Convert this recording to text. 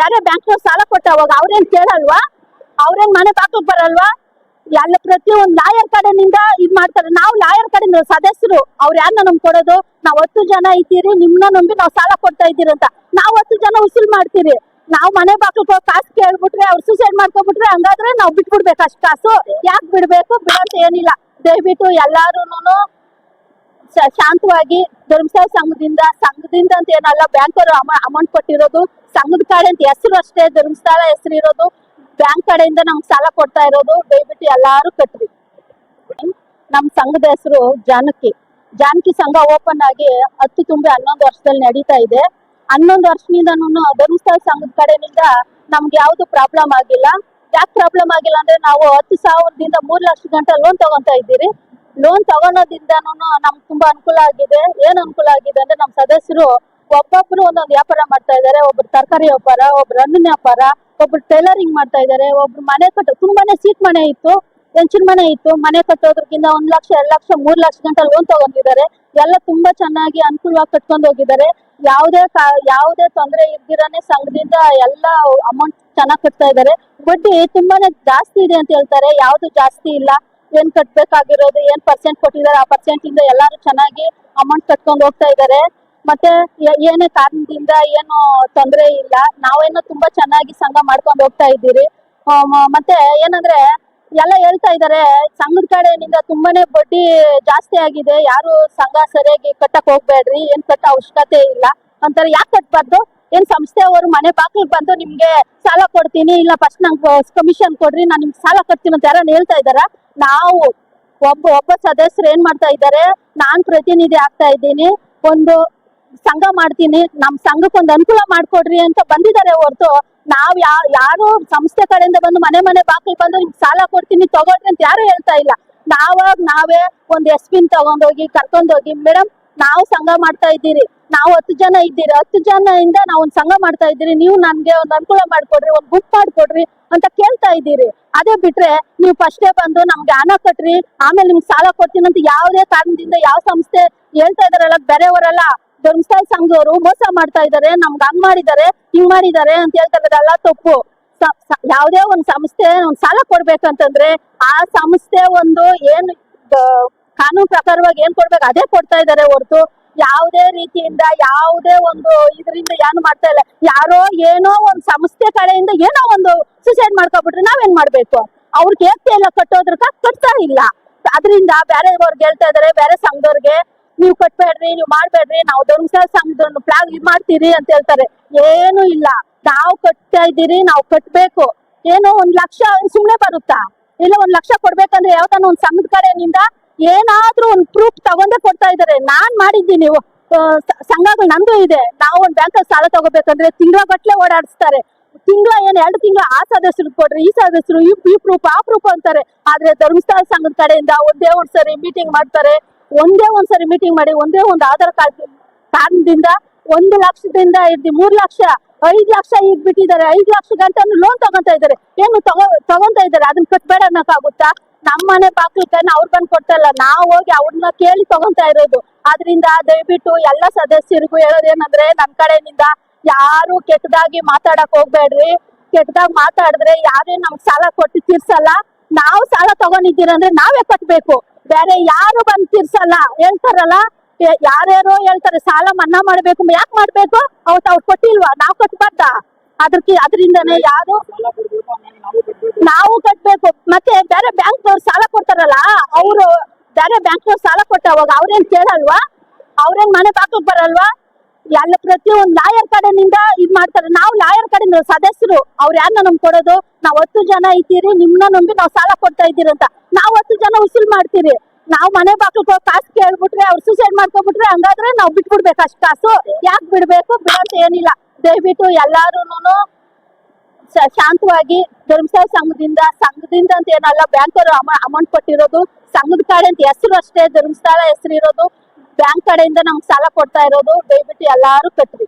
ಬೇರೆ ಬ್ಯಾಂಕ್ ಸಾಲ ಕೊಟ್ಟಾಗ ಅವ್ರೇನ್ ಕೇಳಲ್ವಾ? ಅವ್ರೇನ್ ಮನೆ ಬಾಕ್ಲಿಗೆ ಬರಲ್ವಾ? ಎಲ್ಲ ಪ್ರತಿಯೊಂದು ಲಾಯರ್ ಕಡೆನಿಂದ ಇದ್ ಮಾಡ್ತಾರೆ. ನಾವು ಲಾಯರ್ ಕಡೆಯಿಂದ ಸದಸ್ಯರು ಅವ್ರು ಯಾರನ್ನ ನಮ್ಗೆ ಕೊಡೋದು? ನಾವ್ 10 ಜನ ಇದ್ದೀರಿ, ನಿಮ್ನ ನಂಬಿ ನಾವ್ ಸಾಲ ಕೊಡ್ತಾ ಇದ್ದೀರಿ ಅಂತ ನಾವ್ 10 ಜನ ಉಸುಲ್ ಮಾಡ್ತೀರಿ. ನಾವ್ ಮನೆ ಬಾಕ್ಲಿಗೆ ಹೋಗಿ ಕಾಸು ಕೇಳ್ಬಿಟ್ರೆ ಅವ್ರು ಸೂಸೈಡ್ ಮಾಡ್ಕೊಬಿಟ್ರೆ ಹಂಗಾದ್ರೆ ನಾವ್ ಬಿಟ್ಬಿಡ್ಬೇಕು. ಅಷ್ಟು ಕಾಸು ಯಾಕೆ ಬಿಡ್ಬೇಕು? ಬಿಡಂತ ಏನಿಲ್ಲ. ದಯವಿಟ್ಟು ಎಲ್ಲಾರುನು ಶಾಂತವಾಗಿ ಧರ್ಮಸ್ಥಳ ಸಂಘದಿಂದ ಅಂತ ಏನಲ್ಲ, ಬ್ಯಾಂಕ್ ಅವರು ಅಮೌಂಟ್ ಕೊಟ್ಟಿರೋದು ಸಂಘದ ಕಡೆ ಅಂತ ಹೆಸರು ಅಷ್ಟೇ, ಧರ್ಮಸ್ಥಳ ಹೆಸರು ಇರೋದು. ಬ್ಯಾಂಕ್ ಕಡೆಯಿಂದ ನಮ್ಗೆ ಸಾಲ ಕೊಡ್ತಾ ಇರೋದು. ದಯವಿಟ್ಟು ಎಲ್ಲಾರು ಕಟ್ರಿ. ನಮ್ ಸಂಘದ ಹೆಸರು ಜಾನಕಿ ಸಂಘ ಓಪನ್ ಆಗಿ 10 ತುಂಬಿ 11 ವರ್ಷದಲ್ಲಿ ನಡೀತಾ ಇದೆ. 11 ವರ್ಷದಿಂದನೂ ಧರ್ಮಸ್ಥಳ ಸಂಘದ ಕಡೆಯಿಂದ ನಮ್ಗೆ ಯಾವ್ದು ಪ್ರಾಬ್ಲಮ್ ಆಗಿಲ್ಲ. ಯಾಕೆ ಪ್ರಾಬ್ಲಮ್ ಆಗಿಲ್ಲ ಅಂದ್ರೆ ನಾವು 10,000ದಿಂದ 3 ಲಕ್ಷ ಗಂಟ ಲೋನ್ ತಗೊಂತಾ ಇದ್ದೀರಿ. ಲೋನ್ ತಗೊಳೋದ್ರಿಂದನೂ ನಮ್ಗೆ ತುಂಬಾ ಅನುಕೂಲ ಆಗಿದೆ. ಏನ್ ಅನುಕೂಲ ಆಗಿದೆ ಅಂದ್ರೆ ನಮ್ ಸದಸ್ಯರು ಒಬ್ಬೊಬ್ರು ಒಂದೊಂದು ವ್ಯಾಪಾರ ಮಾಡ್ತಾ ಇದಾರೆ. ಒಬ್ರು ತರಕಾರಿ ವ್ಯಾಪಾರ, ಒಬ್ರು ಹಣ್ಣಿನ ವ್ಯಾಪಾರ, ಒಬ್ರು ಟೈಲರಿಂಗ್ ಮಾಡ್ತಾ ಇದಾರೆ, ಒಬ್ರು ಮನೆ ತುಂಬಾನೇ ಸೀಟ್ ಮನೆ ಇತ್ತು, ಹೆಂಚಿನ ಮನೆ ಇತ್ತು. ಮನೆ ಕಟ್ಟೋದ್ರಕ್ಕಿಂತ 1 ಲಕ್ಷ 2 ಲಕ್ಷ 3 ಲಕ್ಷ ಗಂಟ ಲೋನ್ ತಗೊಂಡಿದ್ದಾರೆ. ಎಲ್ಲ ತುಂಬಾ ಚೆನ್ನಾಗಿ ಅನುಕೂಲವಾಗಿ ಕಟ್ಕೊಂಡು ಹೋಗಿದ್ದಾರೆ. ಯಾವುದೇ ತೊಂದರೆ ಇಲ್ದಿರಾನೆ ಸಂಘದಿಂದ ಎಲ್ಲ ಅಮೌಂಟ್ ಚೆನ್ನಾಗಿ ಕಟ್ತಾ ಇದ್ದಾರೆ. ಬಡ್ಡಿ ತುಂಬಾನೇ ಜಾಸ್ತಿ ಇದೆ ಅಂತ ಹೇಳ್ತಾರೆ, ಯಾವ್ದು ಜಾಸ್ತಿ ಇಲ್ಲ. ಏನ್ ಕಟ್ಬೇಕಾಗಿರೋದು, ಏನ್ ಪರ್ಸೆಂಟ್ ಕೊಟ್ಟಿದ್ದಾರೆ ಆ ಪರ್ಸೆಂಟ್ ಇಂದ ಎಲ್ಲಾರು ಚೆನ್ನಾಗಿ ಅಮೌಂಟ್ ಕಟ್ಕೊಂಡು ಹೋಗ್ತಾ ಇದ್ದಾರೆ. ಮತ್ತೆ ಏನೇ ಕಾರಣದಿಂದ ಏನು ತೊಂದರೆ ಇಲ್ಲ. ನಾವೇನೋ ತುಂಬಾ ಚೆನ್ನಾಗಿ ಸಂಘ ಮಾಡ್ಕೊಂಡು ಹೋಗ್ತಾ ಇದ್ದೀರಿ. ಮತ್ತೆ ಏನಂದ್ರೆ ಎಲ್ಲ ಹೇಳ್ತಾ ಇದ್ದಾರೆ ಸಂಘದ ಕಡೆಯಿಂದ ತುಂಬಾನೇ ಬಡ್ಡಿ ಜಾಸ್ತಿ ಆಗಿದೆ, ಯಾರು ಸಂಘ ಸರಿಯಾಗಿ ಕಟ್ಟಕ್ ಹೋಗ್ಬೇಡ್ರಿ, ಏನ್ ಕಟ್ಟ ಅವಶ್ಯಕತೆ ಇಲ್ಲ ಅಂತಾರೆ. ಯಾಕೆ ಕಟ್ಬಾರ್ದು? ಏನ್ ಸಂಸ್ಥೆಯವರು ಮನೆ ಬಾಗಿಲಿಗೆ ಬಂದು ನಿಮ್ಗೆ ಸಾಲ ಕೊಡ್ತೀನಿ, ಇಲ್ಲ ಫಸ್ಟ್ ನಂಗೆ ಕಮಿಷನ್ ಕೊಡ್ರಿ, ನಾನು ನಿಮ್ಗೆ ಸಾಲ ಕಟ್ತೀನಿ ಅಂತ ಯಾರನ್ನ ಹೇಳ್ತಾ ಇದಾರ? ನಾವು ಒಬ್ಬ ಸದಸ್ಯರು ಏನ್ ಮಾಡ್ತಾ ಇದ್ದಾರೆ, ನಾನ್ ಪ್ರತಿನಿಧಿ ಆಗ್ತಾ ಇದ್ದೀನಿ, ಒಂದು ಸಂಘ ಮಾಡ್ತೀನಿ, ನಮ್ ಸಂಘಕ್ಕೆ ಒಂದು ಅನುಕೂಲ ಮಾಡ್ಕೊಡ್ರಿ ಅಂತ ಬಂದಿದ್ದಾರೆ ಹೊರತು ನಾವ್ ಯಾರು ಸಂಸ್ಥೆ ಕಡೆಯಿಂದ ಬಂದು ಮನೆ ಬಾಗಿಲಿಗೆ ಬಂದು ನಿಮ್ಗೆ ಸಾಲ ಕೊಡ್ತೀನಿ ತಗೊಳ್ರಿ ಅಂತ ಯಾರು ಹೇಳ್ತಾ ಇಲ್ಲ. ನಾವೇ ಒಂದು ಎಸ್ಪಿನ್ ತಗೊಂಡೋಗಿ ಕರ್ಕೊಂಡೋಗಿ, ಮೇಡಮ್ ನಾವು ಸಂಘ ಮಾಡ್ತಾ ಇದ್ದೀರಿ, ನಾವು 10 ಜನ ಇದ್ದೀರಿ, 10 ಜನದಿಂದ ನಾವು ಒಂದು ಸಂಘ ಮಾಡ್ತಾ ಇದ್ದೀರಿ, ನೀವು ನನ್ಗೆ ಒಂದು ಅನುಕೂಲ ಮಾಡ್ಕೊಡ್ರಿ, ಒಂದು ಬುಕ್ ಮಾಡ್ಕೊಡ್ರಿ ಅಂತ ಕೇಳ್ತಾ ಇದ್ದೀರಿ. ಅದೇ ಬಿಟ್ರೆ ನೀವು ಫಸ್ಟೇ ಬಂದು ನಮ್ಗೆ ಹಣ ಕಟ್ರಿ ಆಮೇಲೆ ನಿಮ್ಗೆ ಸಾಲ ಕೊಡ್ತೀನಿ ಅಂತ ಯಾವುದೇ ಕಾರಣದಿಂದ ಯಾವ ಸಂಸ್ಥೆ ಹೇಳ್ತಾ ಇದಾರಲ್ಲ, ಬೇರೆಯವರೆಲ್ಲ ಧರ್ಮಸ್ಥಳ ಸಂಘದವರು ಮೋಸ ಮಾಡ್ತಾ ಇದಾರೆ, ನಮ್ಗೆ ಹಂಗ್ ಮಾಡಿದ್ದಾರೆ ಹಿಂಗ್ ಮಾಡಿದ್ದಾರೆ ಅಂತ ಹೇಳ್ತಾ ಇದಾರಲ್ಲ, ತಪ್ಪು. ಯಾವುದೇ ಒಂದು ಸಂಸ್ಥೆ ಒಂದು ಸಾಲ ಕೊಡ್ಬೇಕಂತಂದ್ರೆ ಆ ಸಂಸ್ಥೆ ಒಂದು ಏನ್ ಕಾನೂನು ಪ್ರಕಾರವಾಗಿ ಏನ್ ಕೊಡ್ಬೇಕು ಅದೇ ಕೊಡ್ತಾ ಇದಾರೆ ಹೊರತು ಯಾವುದೇ ರೀತಿಯಿಂದ ಯಾವುದೇ ಒಂದು ಇದರಿಂದ ಏನು ಮಾಡ್ತಾ ಇಲ್ಲ. ಯಾರೋ ಏನೋ ಒಂದು ಸಂಸ್ಥೆ ಕಡೆಯಿಂದ ಏನೋ ಒಂದು ಸುಸೈಡ್ ಮಾಡ್ಕೊಬಿಟ್ರೆ ನಾವೇನ್ ಮಾಡ್ಬೇಕು? ಅವ್ರಿಗೆ ಏಕೆ ಎಲ್ಲ ಕಟ್ಟೋದ್ರಕ ಕಟ್ತಾ ಇಲ್ಲ. ಅದರಿಂದ ಬೇರೆಯವ್ರಿಗೆ ಹೇಳ್ತಾ ಇದಾರೆ, ಬೇರೆ ಸಂಘದವ್ರಿಗೆ ನೀವು ಕಟ್ಬೇಡ್ರಿ, ನೀವು ಮಾಡ್ಬೇಡ್ರಿ, ನಾವು ಧರ್ಮಸ್ಥಳ ಸಂಘದ ಫ್ಲಾಗ್ ಇದ್ ಮಾಡ್ತೀರಿ ಅಂತ ಹೇಳ್ತಾರೆ. ಏನು ಇಲ್ಲ, ನಾವು ಕಟ್ತಾ ಇದ್ದೀರಿ, ನಾವು ಕಟ್ಬೇಕು. ಏನೋ 1 ಲಕ್ಷ ಸುಮ್ನೆ ಬರುತ್ತಾ? ಇಲ್ಲ 1 ಲಕ್ಷ ಕೊಡ್ಬೇಕಂದ್ರೆ ಯಾವತ್ತಾನ ಒಂದ್ ಸಂಘದ ಕಡೆಯಿಂದ ಏನಾದ್ರೂ ಒಂದು ಪ್ರೂಫ್ ತಗೊಂಡೇ ಕೊಡ್ತಾ ಇದಾರೆ. ನಾನ್ ಮಾಡಿದ್ದೀನಿ, ಸಂಘಗಳು ನಂದು ಇದೆ. ನಾವು ಒಂದು ಬ್ಯಾಂಕಲ್ಲಿ ಸಾಲ ತಗೋಬೇಕಂದ್ರೆ ತಿಂಗಳ ಗಟ್ಲೆ ಓಡಾಡಿಸ್ತಾರೆ. ತಿಂಗಳ ಏನ್ 2 ತಿಂಗಳ ಆ ಸದಸ್ಯರು ಕೊಡ್ರಿ, ಈ ಸದಸ್ಯರು ಈ ಪ್ರೂಫ್ ಆ ಪ್ರೂಫ್ ಅಂತಾರೆ. ಆದ್ರೆ ಧರ್ಮಸ್ಥಳ ಸಂಘದ ಕಡೆಯಿಂದ ಒಂದೇ ಒಂದ್ಸರಿ ಮೀಟಿಂಗ್ ಮಾಡ್ತಾರೆ, ಒಂದೇ ಒಂದ್ಸರಿ ಮೀಟಿಂಗ್ ಮಾಡಿ ಒಂದೇ ಒಂದು ಆಧಾರ್ ಕಾರಣದಿಂದ 1 ಲಕ್ಷದಿಂದ ಹಿಡ್ದು 3 ಲಕ್ಷ 5 ಲಕ್ಷ ಈಗ ಬಿಟ್ಟಿದ್ದಾರೆ. 5 ಲಕ್ಷ ಗಂಟೆ ಲೋನ್ ತಗೊಂತಾ ಇದ್ದಾರೆ. ಏನು ತಗೊಂತಾ ಇದ್ದಾರೆ? ಅದನ್ನ ಕಟ್ಬೇಡ ಅನ್ನಕ್ಕಾಗುತ್ತಾ? ನಮ್ಮ ಮನೆ ಬಾಗಿಲನ್ನ ಅವ್ರು ಬಂದು ಕೊಡ್ತಾ ಇಲ್ಲ, ನಾವು ಹೋಗಿ ಅವ್ರನ್ನ ಕೇಳಿ ತಗೊಂತಾ ಇರೋದು. ಆದ್ರಿಂದ ದಯವಿಟ್ಟು ಎಲ್ಲ ಸದಸ್ಯರಿಗೂ ಹೇಳೋದೇನಂದ್ರೆ, ನಮ್ ಕಡೆಯಿಂದ ಯಾರು ಕೆಟ್ಟದಾಗಿ ಮಾತಾಡಕ್ ಹೋಗ್ಬೇಡ್ರಿ. ಕೆಟ್ಟದಾಗ ಮಾತಾಡಿದ್ರೆ ಯಾರೇ ನಮ್ಗೆ ಸಾಲ ಕೊಟ್ಟು ತೀರ್ಸಲ್ಲ. ನಾವು ಸಾಲ ತಗೊಂಡಿದ್ದೀರಂದ್ರೆ ನಾವೇ ಕಟ್ಬೇಕು, ಬೇರೆ ಯಾರು ಬಂದು ತೀರ್ಸಲ್ಲ. ಹೇಳ್ತಾರಲ್ಲ, ಯಾರ್ಯಾರೋ ಹೇಳ್ತಾರೆ ಸಾಲ ಮನ್ನಾ ಮಾಡ್ಬೇಕು. ಯಾಕೆ ಮಾಡ್ಬೇಕು? ಅವ್ರು ಕೊಟ್ಟಿಲ್ವಾ? ನಾವು ಕಟ್ಬಾರ್ದ? ಅದರಿಂದನೇ ಯಾರು ನಾವು ಕಟ್ಬೇಕು. ಮತ್ತೆ ಬೇರೆ ಬ್ಯಾಂಕ್ನವ್ರು ಸಾಲ ಕೊಡ್ತಾರಲ್ಲ, ಅವರು ಬೇರೆ ಬ್ಯಾಂಕ್ನವ್ರು ಸಾಲ ಕೊಟ್ಟಾಗ ಅವ್ರೇನ್ ಕೇಳಲ್ವಾ? ಅವ್ರೇನ್ ಮನೆ ಬಾಗಿಲಿಗೆ ಬರಲ್ವಾ? ಎಲ್ಲ ಪ್ರತಿಯೊಂದು ಲಾಯರ್ ಕಡೆನಿಂದ ಇದ್ ಮಾಡ್ತಾರೆ. ನಾವು ಲಾಯರ್ ಕಡೆಯಿಂದ ಸದಸ್ಯರು ಅವ್ರು ಯಾರನ್ನ ನಮ್ಗೆ ಕೊಡೋದು? ನಾವ್ 10 ಜನ ಇದ್ದೀರಿ, ನಿಮ್ನ ನಂಬಿ ನಾವ್ ಸಾಲ ಕೊಡ್ತಾ ಇದ್ದೀರಿ ಅಂತ ನಾವು 10 ಜನ ಉಸುಲ್ ಮಾಡ್ತೀರಿ. ನಾವು ಮನೆ ಬಾಗಿಲಿಗೆ ಹೋಗಿ ಕಾಸು ಕೇಳ್ಬಿಟ್ರೆ ಅವ್ರು ಸೂಸೈಡ್ ಮಾಡ್ಕೊಬಿಟ್ರೆ ಹಂಗಾದ್ರೆ ನಾವು ಬಿಟ್ಬಿಡ್ಬೇಕು. ಅಷ್ಟು ಕಾಸು ಯಾಕೆ ಬಿಡ್ಬೇಕು? ಬಿಡಂತ ಏನಿಲ್ಲ. ದಯವಿಟ್ಟು ಎಲ್ಲಾರುನು ಶಾಂತವಾಗಿ ಧರ್ಮಸ್ಥಳ ಸಂಘದಿಂದ ಅಂತ ಏನಲ್ಲ, ಬ್ಯಾಂಕ್ ಅವರು ಅಮೌಂಟ್ ಕೊಟ್ಟಿರೋದು ಸಂಘದ ಕಡೆ ಅಂತ ಹೆಸರು ಅಷ್ಟೇ, ಧರ್ಮಸ್ಥಳ ಹೆಸರು ಇರೋದು. ಬ್ಯಾಂಕ್ ಕಡೆಯಿಂದ ನಮ್ಗೆ ಸಾಲ ಕೊಡ್ತಾ ಇರೋದು. ದಯವಿಟ್ಟು ಎಲ್ಲಾರು ಕಟ್ರಿ.